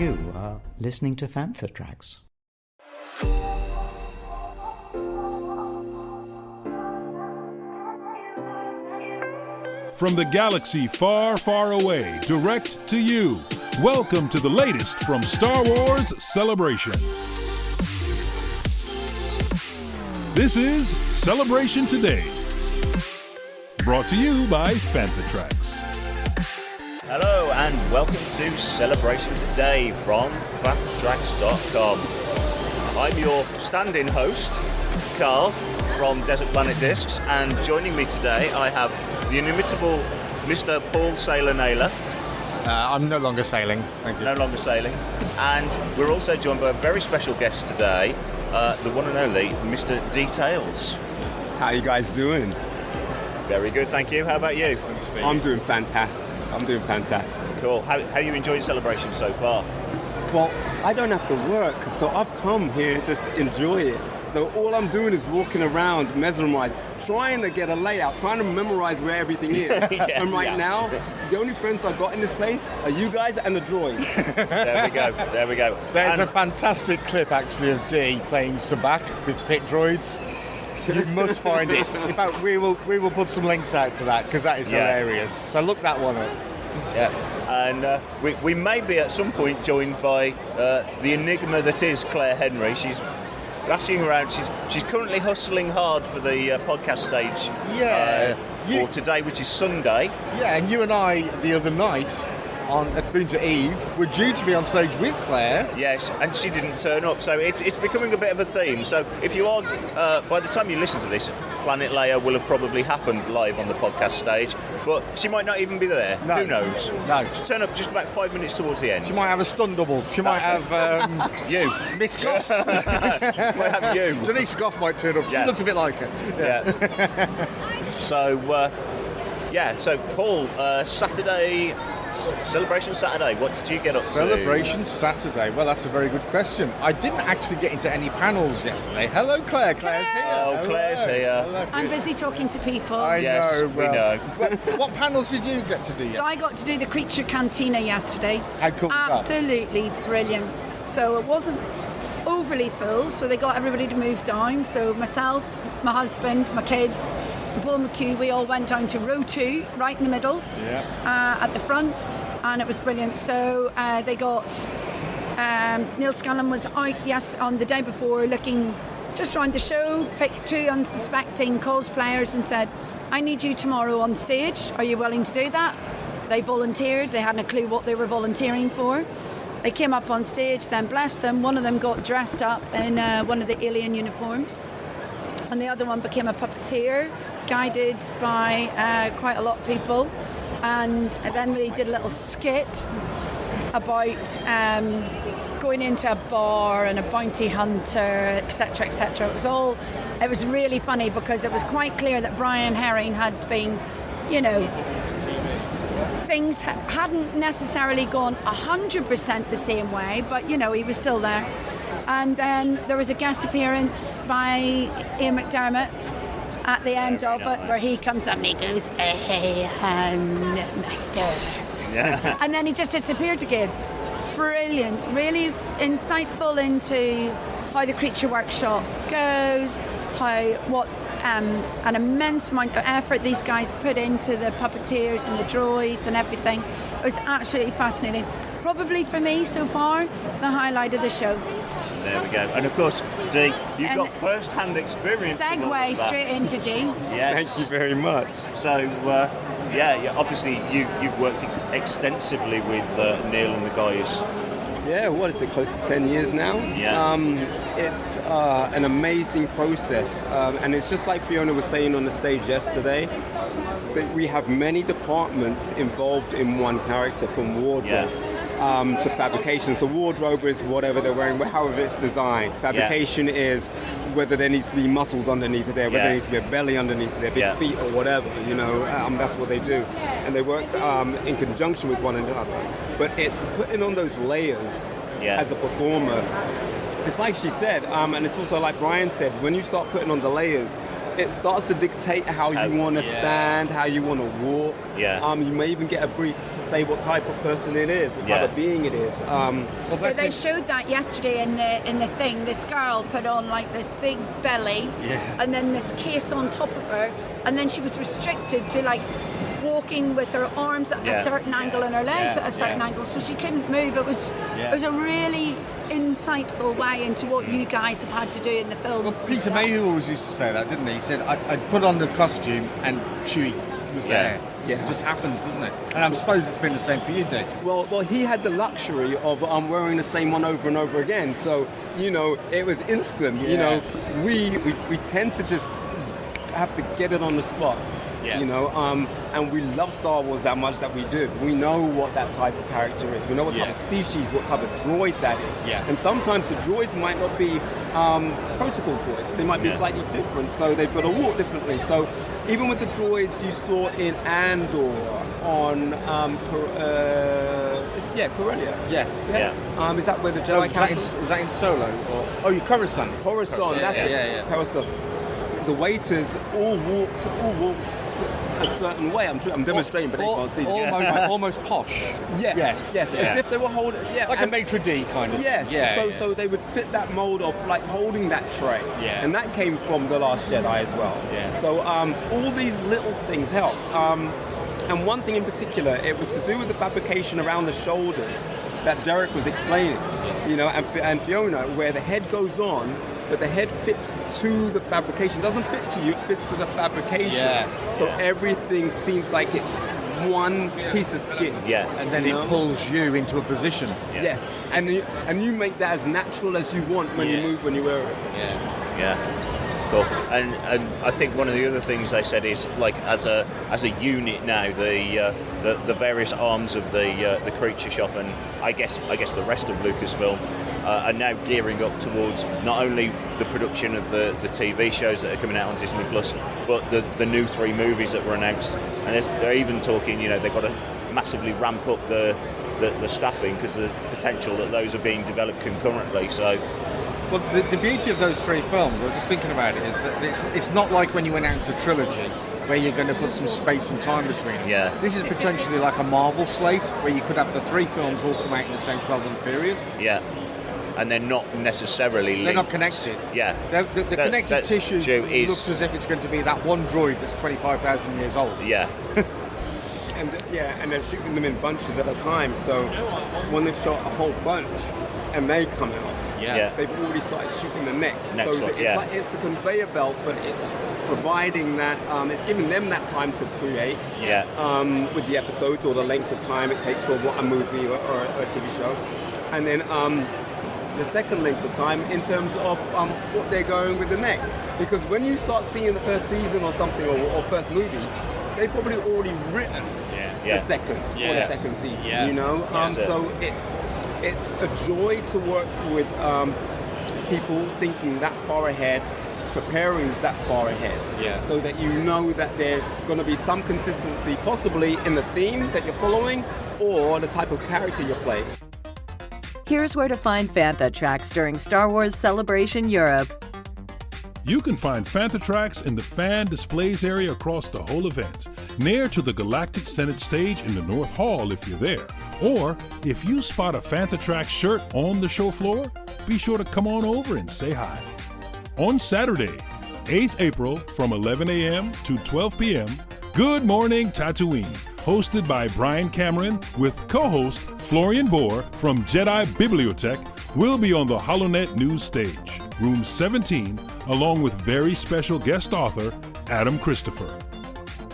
You are listening to Fantha Tracks. From the galaxy far, far away, direct to you. Welcome to the latest from Star Wars Celebration. This is Celebration Today. Brought to you by Fantha Tracks. Hello and welcome to Celebration Today from FanthaTracks.com. I'm your stand-in host, Carl, from Desert Planet Discs, and joining me today I have the inimitable Mr. Paul Sailor Naylor. I'm no longer sailing, thank you. No longer sailing. And we're also joined by a very special guest today, the one and only Mr. Dee Tails. How you guys doing? Very good, thank you. How about you? I'm doing fantastic. Cool. How are you enjoying Celebration so far? Well, I don't have to work, so I've come here just to enjoy it. So all I'm doing is walking around, mesmerized, trying to get a layout, trying to memorize where everything is. And now, the only friends I've got in this place are you guys and the droids. There we go. There's a fantastic clip, actually, of Dee playing Sabak with pit droids. You must find it. In fact, we will put some links out to that, because that is hilarious. So look that one up. Yeah, and we may be at some point joined by the enigma that is Clair Henry. She's rushing around. She's currently hustling hard for the podcast stage for today, which is Sunday. Yeah, and you and I, the other night, at Boonta Eve, were due to be on stage with Claire. Yes, and she didn't turn up, so it's becoming a bit of a theme. So if you are, by the time you listen to this, Planet Leia will have probably happened live on the podcast stage, but she might not even be there. No. Who knows? No. She'll turn up just about 5 minutes towards the end. She might have a stun double. She might have you. Miss Goff. Might have you. Denise Goff might turn up. She looks a bit like her. Yeah. So Paul, Saturday, Celebration Saturday, what did you get up to? Celebration Saturday. Well, that's a very good question. I didn't actually get into any panels yesterday. Hello, Claire. Claire's here. Oh, Claire's here. Hello. I'm busy talking to people. Yes, we know. What panels did you get to do yesterday? So I got to do the Creature Cantina yesterday. How cool was that? Absolutely brilliant. So it wasn't overly full, so they got everybody to move down. So myself, my husband, my kids, and Paul McHugh, we all went down to row 2, right in the middle, at the front, and it was brilliant. So they got Neil Scanlon was out, on the day before, looking just around the show, picked 2 unsuspecting cosplayers and said, I need you tomorrow on stage. Are you willing to do that? They volunteered. They hadn't a clue what they were volunteering for. They came up on stage, then bless them, one of them got dressed up in one of the alien uniforms, and the other one became a puppeteer, guided by quite a lot of people. And then they did a little skit about going into a bar and a bounty hunter, etc., etc. It was really funny, because it was quite clear that Brian Herring had been, things hadn't necessarily gone 100% the same way, but he was still there. And then there was a guest appearance by Ian McDermott at the end of it, where he comes up and he goes, "Hey, master," and then he just disappeared again. Brilliant, really insightful into how the Creature Workshop goes, what an immense amount of effort these guys put into the puppeteers and the droids and everything. It was absolutely fascinating. Probably for me so far, the highlight of the show. There we go. And of course, Dee, you've got first-hand experience. Segue straight into Dee. Yes. Thank you very much. So, obviously you've worked extensively with Neil and the guys. Yeah, what is it, close to 10 years now? Yeah. It's an amazing process, and it's just like Fiona was saying on the stage yesterday, that we have many departments involved in one character, from wardrobe to fabrication. So wardrobe is whatever they're wearing, however it's designed. Fabrication is whether there needs to be muscles underneath there, whether there needs to be a belly underneath there, big feet or whatever, that's what they do. And they work in conjunction with one another. But it's putting on those layers as a performer. It's like she said, and it's also like Brian said, when you start putting on the layers, it starts to dictate how you want to stand, how you want to walk. You may even get a brief say what type of person it is, what type of being it is. But they showed that yesterday in the thing. This girl put on like this big belly, and then this case on top of her, and then she was restricted to like walking with her arms at a certain angle and her legs at a certain angle, so she couldn't move. It was a really insightful way into what you guys have had to do in the films. Well, Peter Mayhew always used to say that, didn't he? He said, I'd put on the costume and Chewie was there. Yeah. It just happens, doesn't it? And I suppose it's been the same for you, Dee. Well, he had the luxury of wearing the same one over and over again. So, it was instant. Yeah. We tend to just have to get it on the spot. Yeah. And we love Star Wars that much that we do. We know what that type of character is. We know what type of species, what type of droid that is. Yeah. And sometimes the droids might not be protocol droids. They might be slightly different, so they've got to walk differently. So even with the droids you saw in Andor on Corellia. Yes. Yeah. Is that where the Jedi Council? Was that in Solo? Or Coruscant. Coruscant, that's it. Coruscant. The waiters all walk a certain way. I'm demonstrating, but they can't see. Almost posh. Yes. As if they were holding. Yeah, like a maitre d' kind of. Yes. So they would fit that mold of like holding that tray. Yeah. And that came from The Last Jedi as well. Yeah. So all these little things help. And one thing in particular, it was to do with the fabrication around the shoulders that Derek was explaining. And Fiona, where the head goes on, but the head fits to the fabrication. It doesn't fit to you, it fits to the fabrication. Yeah. So everything seems like it's one piece of skin. Yeah. And then it pulls you into a position. Yeah. Yes. And you make that as natural as you want when you move, when you wear it. Yeah. Cool. And I think one of the other things they said is like as a unit now, the various arms of the creature shop and I guess the rest of Lucasfilm are now gearing up towards not only the production of the TV shows that are coming out on Disney Plus, but the new 3 movies that were announced. And they're even talking, they've got to massively ramp up the staffing because the potential that those are being developed concurrently. So. Well, the beauty of those 3 films, I was just thinking about it, is that it's not like when you announce a trilogy where you're going to put some space and time between them. Yeah. This is potentially like a Marvel slate where you could have the 3 films all come out in the same 12-month period. Yeah. And they're not necessarily linked. They're not connected. Yeah. The connective tissue is, looks as if it's going to be that one droid that's 25,000 years old. Yeah. And they're shooting them in bunches at a time. So when they've shot a whole bunch and they come out, they've already started shooting the next. So it's the conveyor belt, but it's providing that it's giving them that time to create. With the episodes or the length of time it takes for a movie or a TV show, and then the second length of time in terms of what they're going with the next. Because when you start seeing the first season or something or first movie, they've probably already written the second or the second season. So it's a joy to work with people thinking that far ahead, preparing that far ahead, so that you know that there's going to be some consistency possibly in the theme that you're following or the type of character you're playing. Here's where to find Fantha Tracks during Star Wars Celebration Europe. You can find Fantha Tracks in the fan displays area across the whole event, near to the Galactic Senate stage in the North Hall if you're there. Or, if you spot a Fantha Tracks shirt on the show floor, be sure to come on over and say hi. On Saturday, 8th April from 11 a.m. to 12 p.m., Good Morning Tatooine, hosted by Brian Cameron with co-host Florian Bohr from Jedi Bibliothek, will be on the HoloNet News stage, room 17, along with very special guest author Adam Christopher.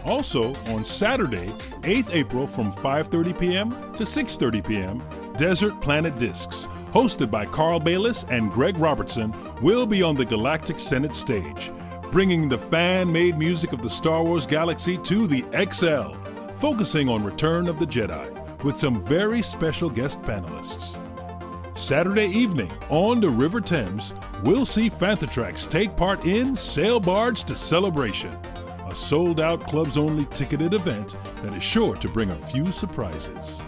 Also, on Saturday, 8th April from 5:30 p.m. to 6:30 p.m., Desert Planet Discs, hosted by Carl Bayliss and Greg Robertson, will be on the Galactic Senate stage, bringing the fan-made music of the Star Wars galaxy to the XL, focusing on Return of the Jedi, with some very special guest panelists. Saturday evening, on the River Thames, we'll see Fantha Tracks take part in Sail Barge to Celebration, a sold-out clubs-only ticketed event that is sure to bring a few surprises.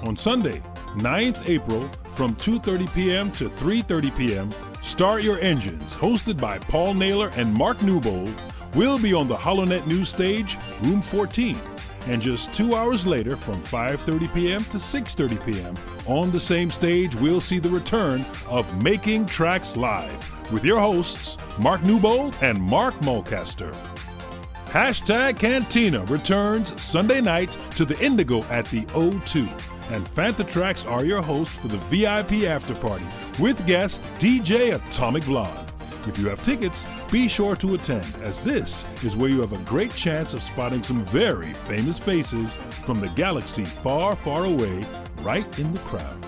On Sunday, 9th April, from 2:30 p.m. to 3:30 p.m., Start Your Engines, hosted by Paul Naylor and Mark Newbold, will be on the HoloNet News stage, room 14, And just 2 hours later, from 5:30 p.m. to 6:30 p.m., on the same stage, we'll see the return of Making Tracks Live with your hosts, Mark Newbold and Mark Mulcaster. Hashtag Cantina returns Sunday night to the Indigo at the O2. And Fantha Tracks are your hosts for the VIP after party with guest DJ Atomic Blonde. If you have tickets, be sure to attend, as this is where you have a great chance of spotting some very famous faces from the galaxy far, far away, right in the crowd.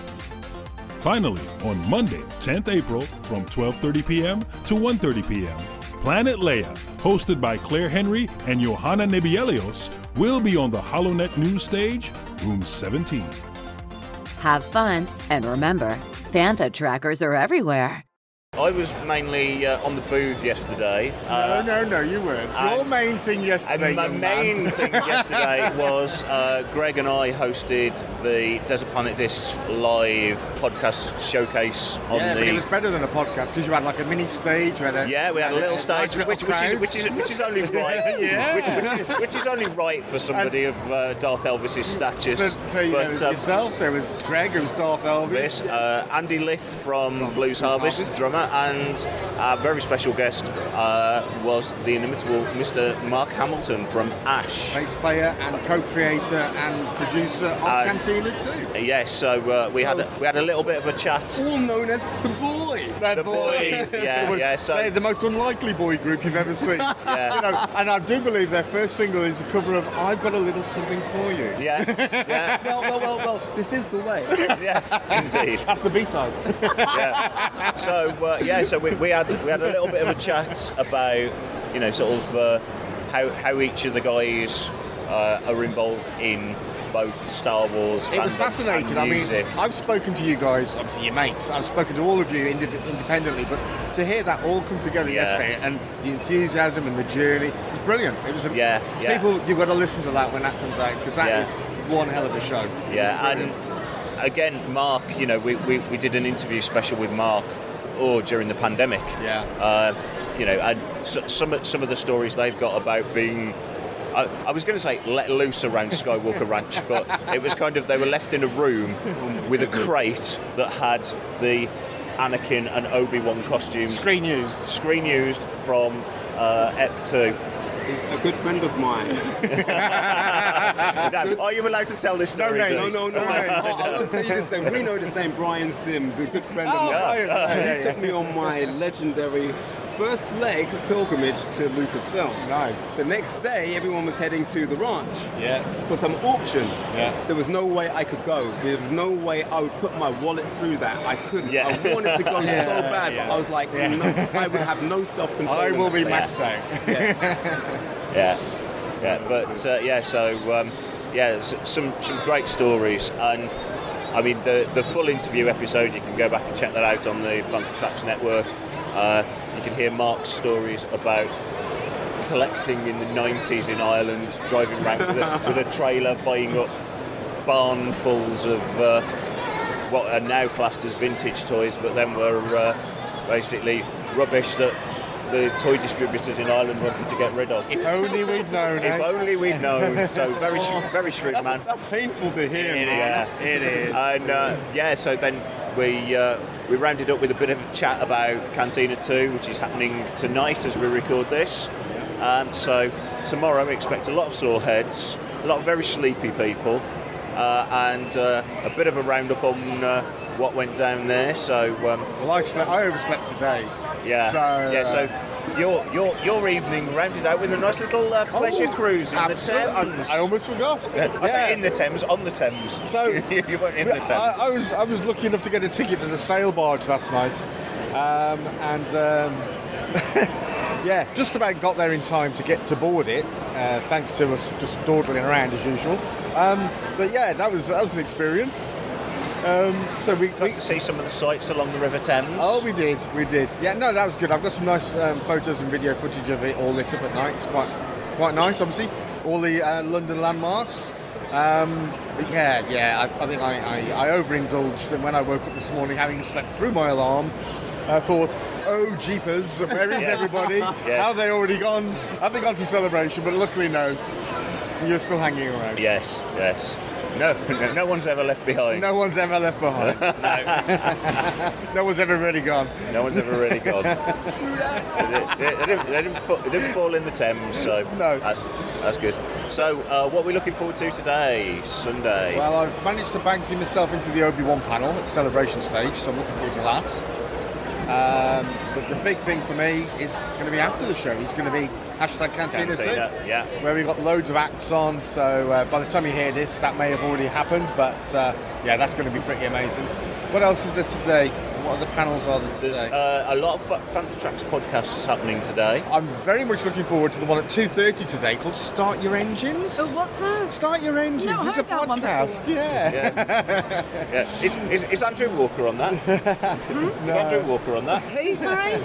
Finally, on Monday, 10th April, from 12:30 p.m. to 1:30 p.m., Planet Leia, hosted by Clair Henry and Johanna Nebielios, will be on the HoloNet News stage, room 17. Have fun, and remember, Fantha trackers are everywhere. I was mainly on the booth yesterday. No, you weren't. Your main thing yesterday. And my main thing yesterday was Greg and I hosted the Desert Planet Discs live podcast showcase on but the. it was better than a podcast because you had like a mini stage. We had a little stage, which is only right. which is only right for somebody of Darth Elvis's stature. So there was yourself, there was Greg, who was Darth Elvis. Andy Lith from Blues Harvest, drummer. And our very special guest was the inimitable Mr. Mark Hamilton from Ash. Bass player and co-creator and producer of Cantina 2. Yes, so we had a little bit of a chat. All known as the Boys. The Boys, yeah. So they're the most unlikely boy group you've ever seen. And I do believe their first single is a cover of "I've Got a Little Something for You." Yeah. Well, this is the way. Yes, indeed. That's the B-side. Yeah. So we had a little bit of a chat about how each of the guys are involved in both Star Wars. It was fascinating. And music. I mean, I've spoken to you guys, obviously your mates. I've spoken to all of you independently, but to hear that all come together yesterday and the enthusiasm and the journey was brilliant. It was people. You've got to listen to that when that comes out because that is one hell of a show. Yeah, and again, Mark. We did an interview special with Mark. Or during the pandemic, and some of the stories they've got about being, I was going to say let loose around Skywalker Ranch, but it was kind of they were left in a room with a crate that had the Anakin and Obi-Wan costumes screen used from Ep 2. A good friend of mine. Are you allowed to tell this story? No. I'll tell you this name. We know this name, Brian Sims, a good friend of mine. He took me on my legendary first leg pilgrimage to Lucasfilm. Nice. The next day, everyone was heading to the ranch for some auction. Yeah. There was no way I could go. There was no way I would put my wallet through that. I couldn't. Yeah. I wanted to go so bad, but I was like, no, I would have no self-control. I will be maxed out. Some great stories, and I mean the full interview episode, you can go back and check that out on the Fantha Tracks network. You can hear Mark's stories about collecting in the 90s in Ireland, driving around with a trailer, buying up barnfuls of what are now classed as vintage toys, but then were basically rubbish that the toy distributors in Ireland wanted to get rid of. If only we'd known. If only we'd known. So very shrewd man. That's painful to hear. It is. And so then we rounded up with a bit of a chat about Cantina 2, which is happening tonight as we record this. So tomorrow we expect a lot of sore heads, a lot of very sleepy people, and a bit of a roundup on what went down there. So I overslept today. So your evening rounded out with a nice little pleasure cruise in the Thames. I almost forgot. I say in the Thames, on the Thames. So you weren't in the Thames. I was lucky enough to get a ticket to the sail barge last night, just about got there in time to get to board it, thanks to us just dawdling around as usual. That was an experience. So we got to see some of the sights along the River Thames. Oh, we did. Yeah, no, that was good. I've got some nice photos and video footage of it all lit up at night. It's quite nice, obviously. All the London landmarks. I think I overindulged, and when I woke up this morning, having slept through my alarm, I thought, oh jeepers, where is everybody? Yes. Have they already gone? Have they gone to celebration? But luckily, no. You're still hanging around. Yes. No one's ever left behind. No one's ever left behind. No one's ever really gone. No one's ever really gone. They didn't fall in the Thames, so No. that's good. So, what are we looking forward to today, Sunday? Well, I've managed to Banksy myself into the Obi-Wan panel at Celebration Stage, so I'm looking forward to that. But the big thing for me is going to be after the show. It's going to be #Cantina 2, yeah. where we've got loads of acts on. So by the time you hear this, that may have already happened. But yeah, that's going to be pretty amazing. What else is there today? What other panels are there today? There's a lot of Phantom Tracks podcasts happening today. I'm very much looking forward to the one at 2:30 today called Start Your Engines. Oh, what's that? Start Your Engines. No, It's a heard that one podcast. before. Yeah. Is Andrew Walker on that? Is Andrew Walker on that? Who, sorry?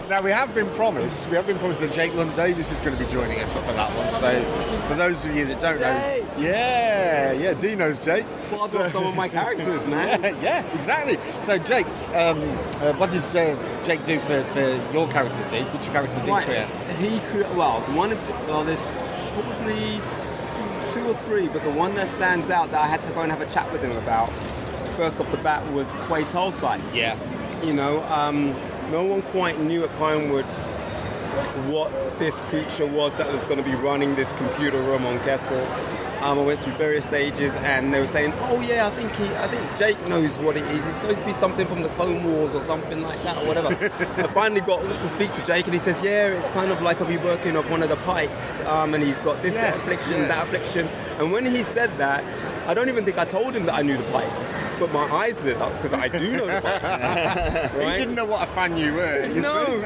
Now we have been promised that Jake Lund Davis is going to be joining us up for that one. So for those of you that don't know, yeah, Dee knows Jake. Part of some of my characters, man. Yeah, exactly. So Jake, what did Jake do for your characters, Dee? Which characters did he create? There's probably 2 or 3, but the one that stands out that I had to go and have a chat with him about, first off the bat, was Clair Henry. Yeah. You know, no one quite knew at Pinewood what this creature was that was going to be running this computer room on Kessel. I went through various stages, and they were saying, "Oh yeah, I think Jake knows what it is. It's supposed to be something from the Clone Wars or something like that, or whatever." I finally got to speak to Jake, and he says, "Yeah, it's kind of like a reworking of one of the Pikes, and he's got this affliction, that affliction." And when he said that, I don't even think I told him that I knew the Pikes, but my eyes lit up because I do know the Pikes. Right? He didn't know what a fan you were. No,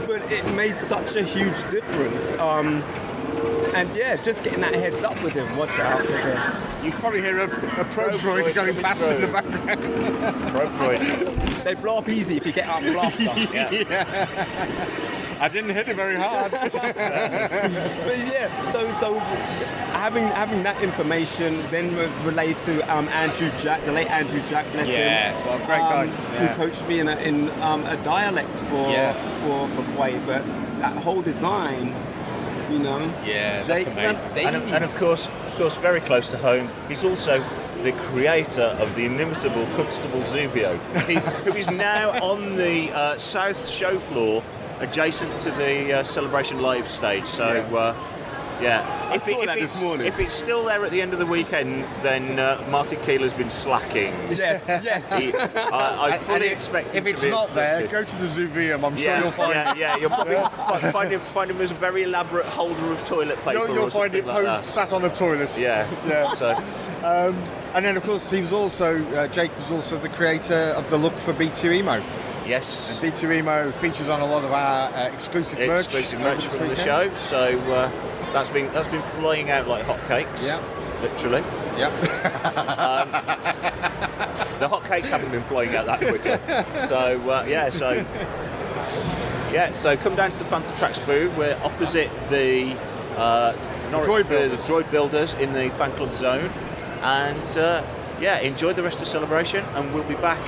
but it made such a huge difference. And yeah, just getting that heads up with him, watch out. You probably hear a probe droid going past in the background. Probe droid. They blow up easy if you get out and blast them. Yeah. I didn't hit it very hard. But yeah, so having that information then was relayed to Andrew Jack, the late Andrew Jack, bless him. Well, great guy. Who coached me in a dialect for Quay, but that whole design. You know, yeah, Jake, that's amazing. And of course, very close to home, he's also the creator of the inimitable Constable Zuvio, who is now on the south show floor, adjacent to the Celebration Live stage. So, I saw that this morning. If it's still there at the end of the weekend, then Martin Keeler's been slacking. Yes. I fully expect him if it's to be not there, abducted. go to the Zoovium. I'm sure you'll find. Yeah, you'll probably find him as a very elaborate holder of toilet paper. You'll or find it something like that. sat on a toilet. Yeah. So, and then of course he was also Jake was also the creator of the look for B2 Emo. Yes. And B2 Emo features on a lot of our exclusive merch from this the weekend. show. So that's been flying out like hotcakes. Yeah. Literally. Yeah. The hotcakes haven't been flying out that quickly. So come down to the Phantom Tracks booth. We're opposite the Droid Builders in the fan club zone, and enjoy the rest of the celebration. And we'll be back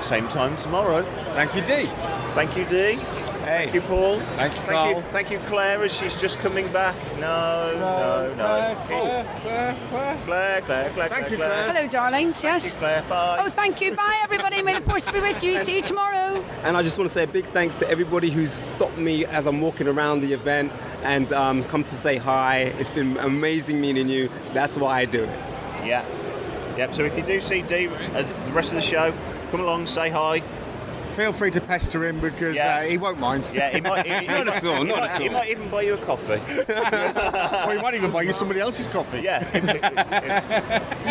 same time tomorrow. Thank you, Dee. Thank you, Dee. Hey. Thank you, Paul. Thank you, Carl. Thank you, Claire, as she's just coming back. No. Claire. Thank you, Claire. Hello, darlings. Yes. Thank you, Claire. Bye. Oh, thank you. Bye, everybody. May the force be with you. See you tomorrow. And I just want to say a big thanks to everybody who's stopped me as I'm walking around the event and come to say hi. It's been amazing meeting you. That's why I do it. Yeah. Yep. So if you do see Dee the rest of the show, come along, say hi. Feel free to pester him because he won't mind. Yeah, he might. Not at all. He might even buy you a coffee. Or he might even buy you somebody else's coffee. Yeah.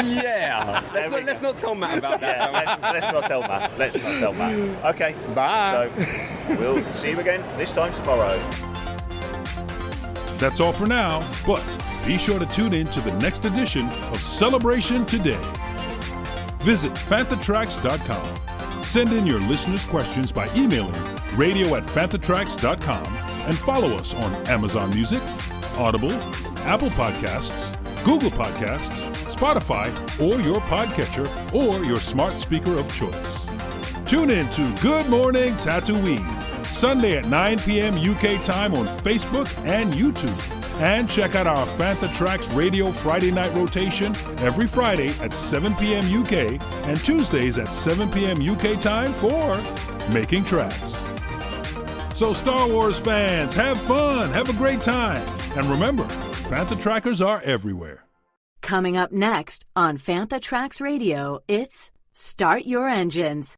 Yeah. Let's not tell Matt about that. Yeah, let's not tell Matt. Okay. Bye. So we'll see you again this time tomorrow. That's all for now, but be sure to tune in to the next edition of Celebration Today. Visit fanthatracks.com. Send in your listeners' questions by emailing radio@fanthatracks.com and follow us on Amazon Music, Audible, Apple Podcasts, Google Podcasts, Spotify, or your podcatcher or your smart speaker of choice. Tune in to Good Morning Tatooine, Sunday at 9 p.m. UK time on Facebook and YouTube. And check out our Fantha Tracks Radio Friday night rotation every Friday at 7 p.m. UK and Tuesdays at 7 p.m. UK time for Making Tracks. So Star Wars fans, have fun, have a great time. And remember, Fantha Trackers are everywhere. Coming up next on Fantha Tracks Radio, it's Start Your Engines.